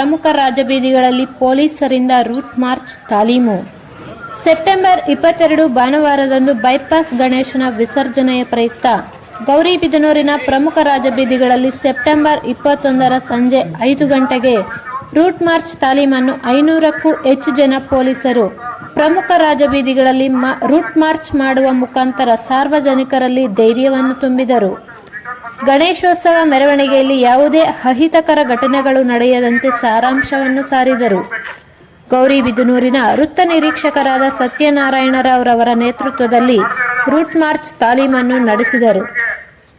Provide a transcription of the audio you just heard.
ಪ್ರಮುಖ ರಾಜಬೀದಿಗಳಲ್ಲಿ ಪೊಲೀಸರಿಂದ root March ತಾಲೀಮು. ಸೆಪ್ಟೆಂಬರ್ 22 ಭಾನುವಾರದಂದು ಬೈಪಾಸ್ ಗಣೇಶನ ವಿಸರ್ಜನೆಯ ಪ್ರಯುಕ್ತ ಗೌರಿಬಿದನೂರಿನ ಪ್ರಮುಖ ರಾಜಬೀದಿಗಳಲ್ಲಿ ಸೆಪ್ಟೆಂಬರ್ 21ರ ಸಂಜೆ 5 ಗಂಟೆಗೆ ರೂಟ್ ಮಾರ್ಚ್ ತಾಲೀಮನ್ನು 500ಕ್ಕೂ ಹೆಚ್ಚು ಜನ ಪೊಲೀಸರು ಪ್ರಮುಖ ರಾಜಬೀದಿಗಳಲ್ಲಿ ರೂಟ್ ಮಾರ್ಚ್ ಮಾಡುವ ಮುಖಾಂತರ ಸಾರ್ವಜನಿಕರಲ್ಲಿ ಧೈರ್ಯವನ್ನು ತುಂಬಿದರು. ಗಣೇಶೋತ್ಸವ ಮೆರವಣಿಗೆಯಲ್ಲಿ ಯಾವುದೇ ಅಹಿತಕರ ಘಟನೆಗಳು ನಡೆಯದಂತೆ ಸಾರಾಂಶವನ್ನು ಸಾರಿದರು. ಗೌರಿಬಿದನೂರಿನ ವೃತ್ತ ನಿರೀಕ್ಷಕರಾದ ಸತ್ಯನಾರಾಯಣರಾವ್ ರವರ ನೇತೃತ್ವದಲ್ಲಿ ರೂಟ್ ಮಾರ್ಚ್ ತಾಲೀಮನ್ನು ನಡೆಸಿದರು.